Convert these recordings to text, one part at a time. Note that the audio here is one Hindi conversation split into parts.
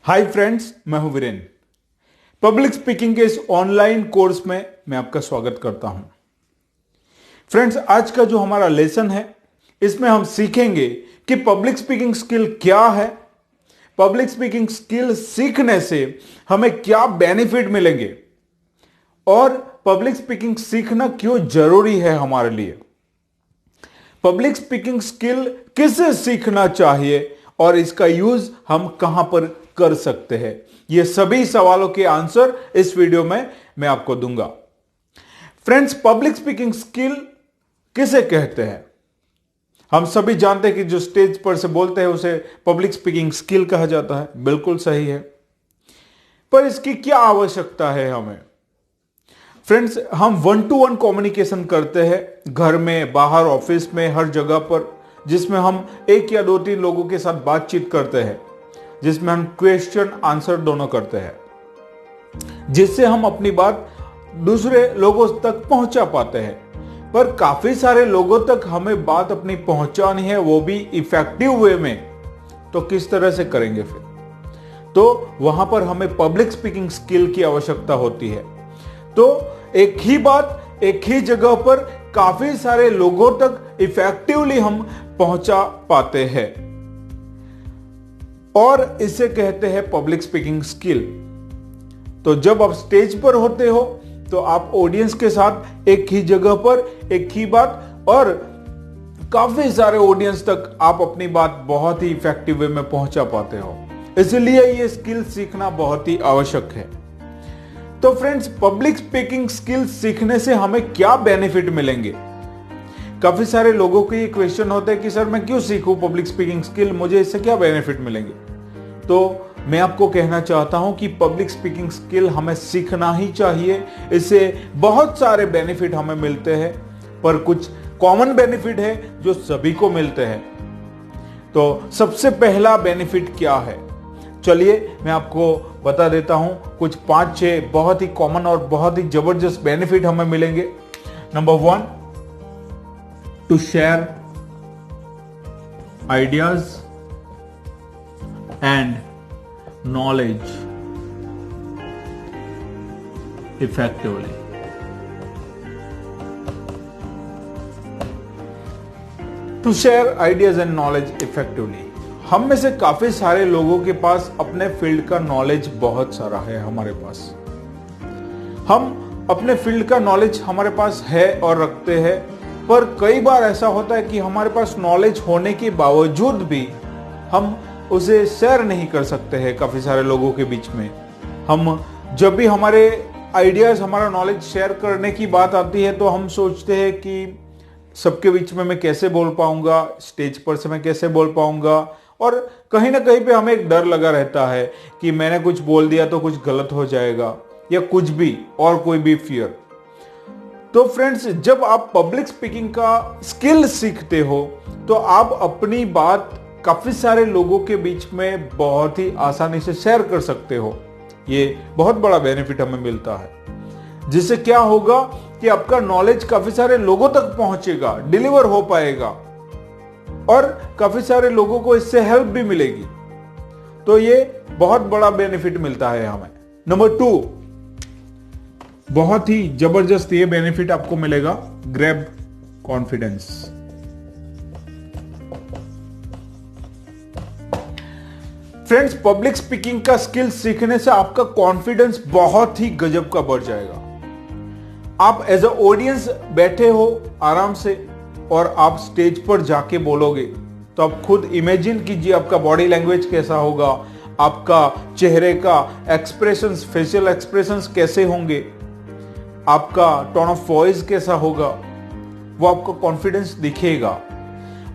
हाय फ्रेंड्स, मैं हूं वीरेन। पब्लिक स्पीकिंग के इस ऑनलाइन कोर्स में मैं आपका स्वागत करता हूं। फ्रेंड्स, आज का जो हमारा लेसन है इसमें हम सीखेंगे कि पब्लिक स्पीकिंग स्किल क्या है, पब्लिक स्पीकिंग स्किल सीखने से हमें क्या बेनिफिट मिलेंगे और पब्लिक स्पीकिंग सीखना क्यों जरूरी है हमारे लिए। पब्लिक स्पीकिंग स्किल किसे सीखना चाहिए और इसका यूज हम कहां पर कर सकते हैं, ये सभी सवालों के आंसर इस वीडियो में मैं आपको दूंगा। फ्रेंड्स, पब्लिक स्पीकिंग स्किल किसे कहते हैं? हम सभी जानते हैं कि जो स्टेज पर से बोलते हैं उसे पब्लिक स्पीकिंग स्किल कहा जाता है। बिल्कुल सही है, पर इसकी क्या आवश्यकता है हमें? फ्रेंड्स, हम 1-to-1 कम्युनिकेशन करते हैं, घर में, बाहर, ऑफिस में, हर जगह पर, जिसमें हम एक या 2-3 लोगों के साथ बातचीत करते हैं, जिसमें हम क्वेश्चन आंसर दोनों करते हैं, जिससे हम अपनी बात दूसरे लोगों तक पहुंचा पाते हैं। पर काफी सारे लोगों तक हमें बात अपनी पहुंचानी है, वो भी इफेक्टिव वे में, तो किस तरह से करेंगे फिर? तो वहां पर हमें पब्लिक स्पीकिंग स्किल की आवश्यकता होती है। तो एक ही बात एक ही जगह पर काफी सारे लोगों तक इफेक्टिवली हम पहुंचा पाते हैं और इसे कहते हैं पब्लिक स्पीकिंग स्किल। तो जब आप स्टेज पर होते हो तो आप ऑडियंस के साथ एक ही जगह पर एक ही बात और काफी सारे ऑडियंस तक आप अपनी बात बहुत ही इफेक्टिव वे में पहुंचा पाते हो। इसलिए ये स्किल सीखना बहुत ही आवश्यक है। तो फ्रेंड्स, पब्लिक स्पीकिंग स्किल सीखने से हमें क्या बेनिफिट मिलेंगे? काफी सारे लोगों के ये क्वेश्चन होते हैं कि सर मैं क्यों सीखूं पब्लिक स्पीकिंग स्किल, मुझे इससे क्या बेनिफिट मिलेंगे? तो मैं आपको कहना चाहता हूं कि पब्लिक स्पीकिंग स्किल हमें सीखना ही चाहिए। इससे बहुत सारे बेनिफिट हमें मिलते हैं, पर कुछ कॉमन बेनिफिट है जो सभी को मिलते हैं। तो सबसे पहला बेनिफिट क्या है, चलिए मैं आपको बता देता हूं। कुछ 5-6 बहुत ही कॉमन और बहुत ही जबरदस्त बेनिफिट हमें मिलेंगे। Number 1, to share ideas and knowledge effectively. To share ideas and knowledge effectively, हम में से काफी सारे लोगों के पास अपने फील्ड का नॉलेज बहुत सारा है। हमारे पास हम अपने फील्ड का नॉलेज हमारे पास है और रखते हैं, पर कई बार ऐसा होता है कि हमारे पास नॉलेज होने के बावजूद भी हम उसे शेयर नहीं कर सकते हैं काफी सारे लोगों के बीच में। हम जब भी हमारे आइडियाज, हमारा नॉलेज शेयर करने की बात आती है तो हम सोचते हैं कि सबके बीच में मैं कैसे बोल पाऊंगा, स्टेज पर से मैं कैसे बोल पाऊंगा, और कहीं ना कहीं पे हमें एक डर लगा रहता है कि मैंने कुछ बोल दिया तो कुछ गलत हो जाएगा या कुछ भी और कोई भी फियर। तो फ्रेंड्स, जब आप पब्लिक स्पीकिंग का स्किल सीखते हो तो आप अपनी बात काफी सारे लोगों के बीच में बहुत ही आसानी से शेयर कर सकते हो। ये बहुत बड़ा बेनिफिट हमें मिलता है, जिससे क्या होगा कि आपका नॉलेज काफी सारे लोगों तक पहुंचेगा, डिलीवर हो पाएगा और काफी सारे लोगों को इससे हेल्प भी मिलेगी। तो ये बहुत बड़ा बेनिफिट मिलता है हमें। नंबर 2, बहुत ही जबरदस्त ये बेनिफिट आपको मिलेगा, grab confidence. Friends, public speaking का स्किल सीखने से आपका कॉन्फिडेंस बहुत ही गजब का बढ़ जाएगा। आप एज अ ऑडियंस बैठे हो आराम से और आप स्टेज पर जाके बोलोगे तो आप खुद इमेजिन कीजिए आपका बॉडी लैंग्वेज कैसा होगा, आपका चेहरे का एक्सप्रेशंस, फेशियल एक्सप्रेशंस कैसे होंगे, आपका टोन ऑफ वॉइस कैसा होगा, वो आपको कॉन्फिडेंस दिखेगा।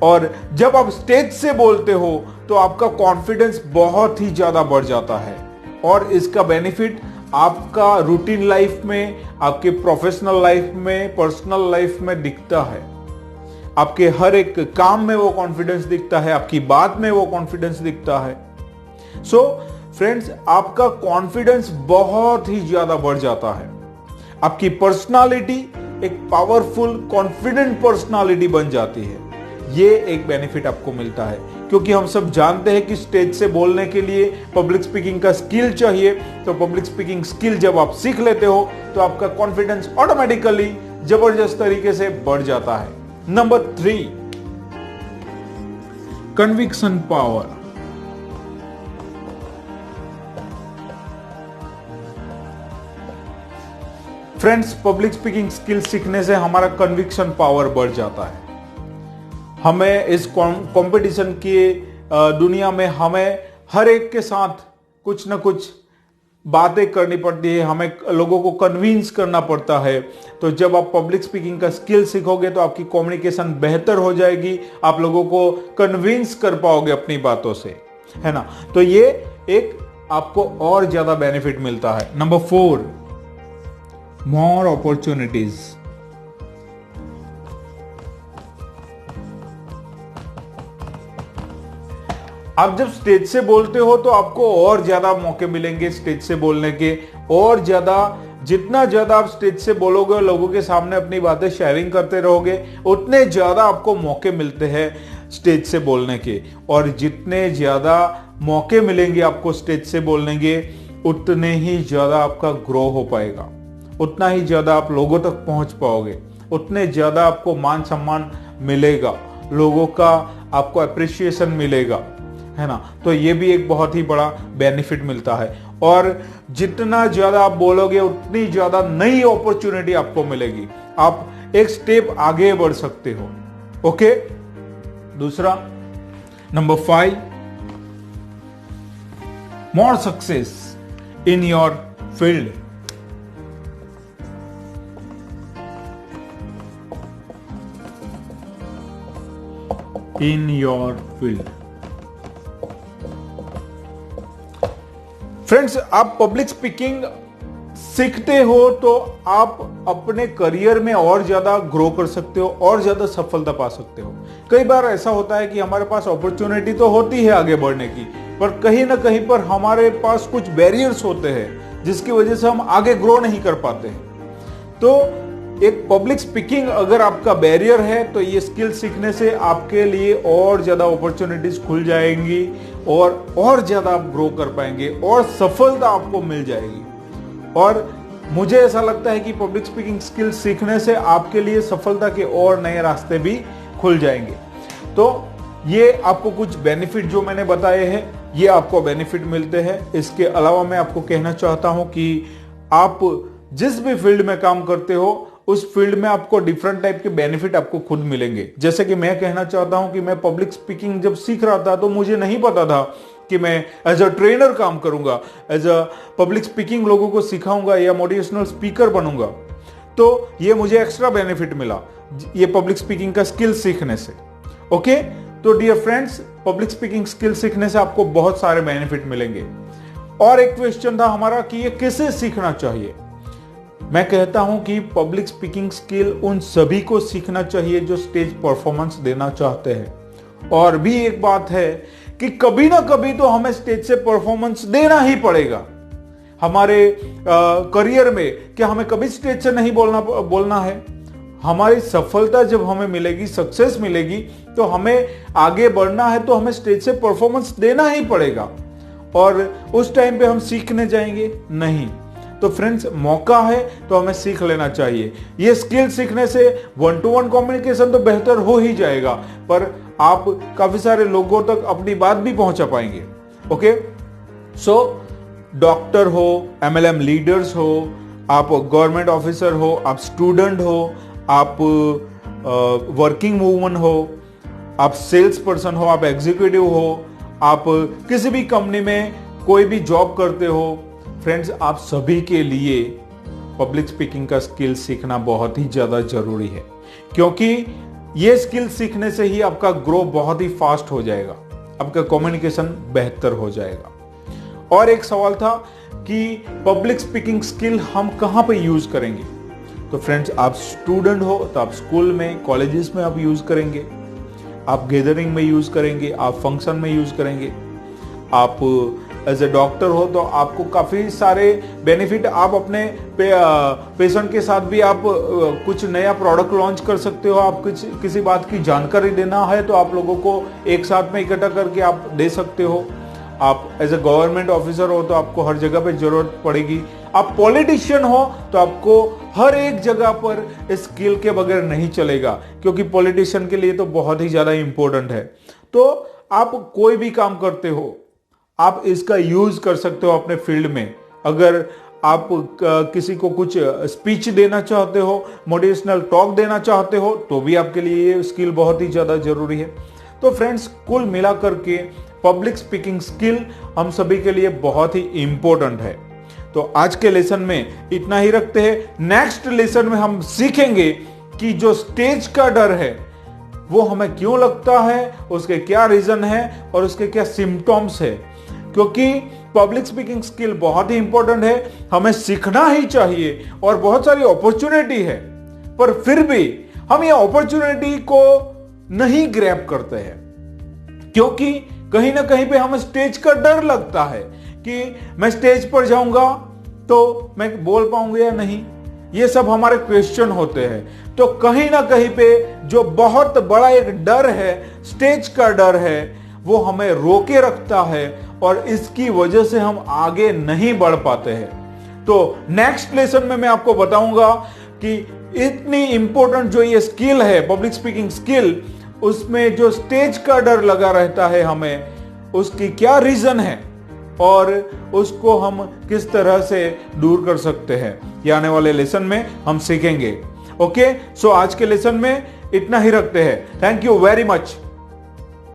और जब आप स्टेज से बोलते हो तो आपका कॉन्फिडेंस बहुत ही ज्यादा बढ़ जाता है और इसका बेनिफिट आपका रूटीन लाइफ में, आपके प्रोफेशनल लाइफ में, पर्सनल लाइफ में दिखता है। आपके हर एक काम में वो कॉन्फिडेंस दिखता है, आपकी बात में वो कॉन्फिडेंस दिखता है। सो फ्रेंड्स, आपका कॉन्फिडेंस बहुत ही ज्यादा बढ़ जाता है। आपकी पर्सनालिटी एक पावरफुल, कॉन्फिडेंट पर्सनालिटी बन जाती है। ये एक बेनिफिट आपको मिलता है क्योंकि हम सब जानते हैं कि स्टेज से बोलने के लिए पब्लिक स्पीकिंग का स्किल चाहिए। तो पब्लिक स्पीकिंग स्किल जब आप सीख लेते हो तो आपका कॉन्फिडेंस ऑटोमेटिकली जबरदस्त तरीके से बढ़ जाता है। Number 3, conviction power. Friends, public speaking skill सीखने से हमारा कन्विक्शन पावर बढ़ जाता है। हमें इस कंपटीशन की दुनिया में हमें हर एक के साथ कुछ ना कुछ बातें करनी पड़ती है, हमें लोगों को कन्विंस करना पड़ता है। तो जब आप पब्लिक स्पीकिंग का स्किल सीखोगे तो आपकी कम्युनिकेशन बेहतर हो जाएगी, आप लोगों को कन्विंस कर पाओगे अपनी बातों से, है ना। तो ये एक आपको और ज्यादा बेनिफिट मिलता है। Number 4, more opportunities. आप जब स्टेज से बोलते हो तो आपको और ज्यादा मौके मिलेंगे स्टेज से बोलने के, और ज्यादा, जितना ज्यादा आप स्टेज से बोलोगे और लोगों के सामने अपनी बातें शेयरिंग करते रहोगे, उतने ज्यादा आपको मौके मिलते हैं स्टेज से बोलने के। और जितने ज्यादा मौके मिलेंगे आपको स्टेज से बोलने के, उतने ही ज्यादा आपका ग्रो हो पाएगा, उतना ही ज्यादा आप लोगों तक पहुंच पाओगे, उतने ज्यादा आपको मान सम्मान मिलेगा, लोगों का आपको अप्रिसिएशन मिलेगा, है ना। तो ये भी एक बहुत ही बड़ा बेनिफिट मिलता है। और जितना ज्यादा आप बोलोगे उतनी ज्यादा नई अपॉर्चुनिटी आपको मिलेगी, आप एक स्टेप आगे बढ़ सकते हो। ओके, दूसरा, number 5, more success in your field. In your field. Friends, आप पब्लिक स्पीकिंग सीखते हो तो आप अपने करियर में और ज्यादा ग्रो कर सकते हो, और ज्यादा सफलता पा सकते हो। कई बार ऐसा होता है कि हमारे पास अपॉर्चुनिटी तो होती है आगे बढ़ने की, पर कहीं ना कहीं पर हमारे पास कुछ बैरियर्स होते हैं जिसकी वजह से हम आगे ग्रो नहीं कर पाते हैं। तो एक पब्लिक स्पीकिंग अगर आपका बैरियर है तो ये स्किल सीखने से आपके लिए और ज्यादा अपॉर्चुनिटीज खुल जाएंगी, और ज्यादा आप ग्रो कर पाएंगे, और सफलता आपको मिल जाएगी। और मुझे ऐसा लगता है कि पब्लिक स्पीकिंग स्किल सीखने से आपके लिए सफलता के और नए रास्ते भी खुल जाएंगे। तो ये आपको कुछ बेनिफिट जो मैंने बताए हैं, ये आपको बेनिफिट मिलते हैं। इसके अलावा मैं आपको कहना चाहता हूं कि आप जिस भी फील्ड में काम करते हो उस फील्ड में आपको डिफरेंट टाइप के बेनिफिट आपको खुद मिलेंगे। जैसे कि मैं कहना चाहता हूं कि मैं पब्लिक स्पीकिंग जब सीख रहा था तो मुझे नहीं पता था कि मैं एज अ ट्रेनर काम करूंगा, एज अ पब्लिक स्पीकिंग लोगों को सिखाऊंगा या मोटिवेशनल स्पीकर बनूंगा। तो ये मुझे एक्स्ट्रा बेनिफिट मिला ये पब्लिक स्पीकिंग का स्किल सीखने से। ओके, तो dear friends, public speaking skill सीखने से आपको बहुत सारे बेनिफिट मिलेंगे। और एक क्वेश्चन था हमारा कि ये किसे सीखना चाहिए। मैं कहता हूं कि पब्लिक स्पीकिंग स्किल उन सभी को सीखना चाहिए जो स्टेज परफॉर्मेंस देना चाहते हैं। और भी एक बात है कि कभी ना कभी तो हमें स्टेज से परफॉर्मेंस देना ही पड़ेगा हमारे करियर में। क्या हमें कभी स्टेज से नहीं बोलना है। हमारी सफलता जब हमें मिलेगी, सक्सेस मिलेगी, तो हमें आगे बढ़ना है तो हमें स्टेज से परफॉर्मेंस देना ही पड़ेगा। और उस टाइम पे हम सीखने जाएंगे नहीं। तो फ्रेंड्स, मौका है तो हमें सीख लेना चाहिए। ये स्किल सीखने से 1-to-1 कम्युनिकेशन तो बेहतर हो ही जाएगा, पर आप काफी सारे लोगों तक अपनी बात भी पहुंचा पाएंगे। ओके, सो डॉक्टर हो, MLM लीडर्स हो, आप गवर्नमेंट ऑफिसर हो, आप स्टूडेंट हो, आप वर्किंग वूमन हो, आप सेल्स पर्सन हो, आप एग्जीक्यूटिव हो, आप किसी भी कंपनी में कोई भी जॉब करते हो, फ्रेंड्स, आप सभी के लिए पब्लिक स्पीकिंग का स्किल सीखना बहुत ही ज्यादा जरूरी है। क्योंकि ये स्किल सीखने से ही आपका ग्रो बहुत ही फास्ट हो जाएगा, आपका कम्युनिकेशन बेहतर हो जाएगा। और एक सवाल था कि पब्लिक स्पीकिंग स्किल हम कहां पे यूज करेंगे। तो फ्रेंड्स, आप स्टूडेंट हो तो आप स्कूल में, कॉलेजेस में आप यूज करेंगे, आप गैदरिंग में यूज करेंगे, आप फंक्शन में यूज करेंगे, आप एज ए डॉक्टर हो तो आपको काफ़ी सारे बेनिफिट, आप अपने पेशेंट के साथ भी आप कुछ नया प्रोडक्ट लॉन्च कर सकते हो। आप किसी बात की जानकारी देना है तो आप लोगों को एक साथ में इकट्ठा करके आप दे सकते हो। आप एज ए गवर्नमेंट ऑफिसर हो तो आपको हर जगह पे जरूरत पड़ेगी। आप पॉलिटिशियन हो तो आपको हर एक जगह पर स्किल के बगैर नहीं चलेगा, क्योंकि पॉलिटिशियन के लिए तो बहुत ही ज्यादा इंपॉर्टेंट है। तो आप कोई भी काम करते हो, आप इसका यूज कर सकते हो अपने फील्ड में। अगर आप किसी को कुछ स्पीच देना चाहते हो, मोटिवेशनल टॉक देना चाहते हो, तो भी आपके लिए ये स्किल बहुत ही ज्यादा जरूरी है। तो फ्रेंड्स, कुल मिलाकर के पब्लिक स्पीकिंग स्किल हम सभी के लिए बहुत ही इंपॉर्टेंट है। तो आज के लेसन में इतना ही रखते हैं। नेक्स्ट लेसन में हम सीखेंगे कि जो स्टेज का डर है वो हमें क्यों लगता है, उसके क्या रीजन है और उसके क्या सिम्टम्स है। क्योंकि पब्लिक स्पीकिंग स्किल बहुत ही इंपॉर्टेंट है, हमें सीखना ही चाहिए और बहुत सारी अपॉर्चुनिटी है, पर फिर भी हम ये अपॉर्चुनिटी को नहीं ग्रैब करते हैं, क्योंकि कहीं ना कहीं पे हमें स्टेज का डर लगता है कि मैं स्टेज पर जाऊंगा तो मैं बोल पाऊंगा या नहीं। ये सब हमारे क्वेश्चन होते हैं। तो कहीं ना कहीं पे जो बहुत बड़ा एक डर है, स्टेज का डर है, वो हमें रोके रखता है और इसकी वजह से हम आगे नहीं बढ़ पाते हैं। तो नेक्स्ट लेसन में मैं आपको बताऊंगा कि इतनी इंपॉर्टेंट जो ये स्किल है, पब्लिक स्पीकिंग स्किल, उसमें जो स्टेज का डर लगा रहता है हमें, उसकी क्या रीजन है और उसको हम किस तरह से दूर कर सकते हैं, ये आने वाले लेसन में हम सीखेंगे। ओके, सो आज के लेसन में इतना ही रखते हैं। Thank you very much.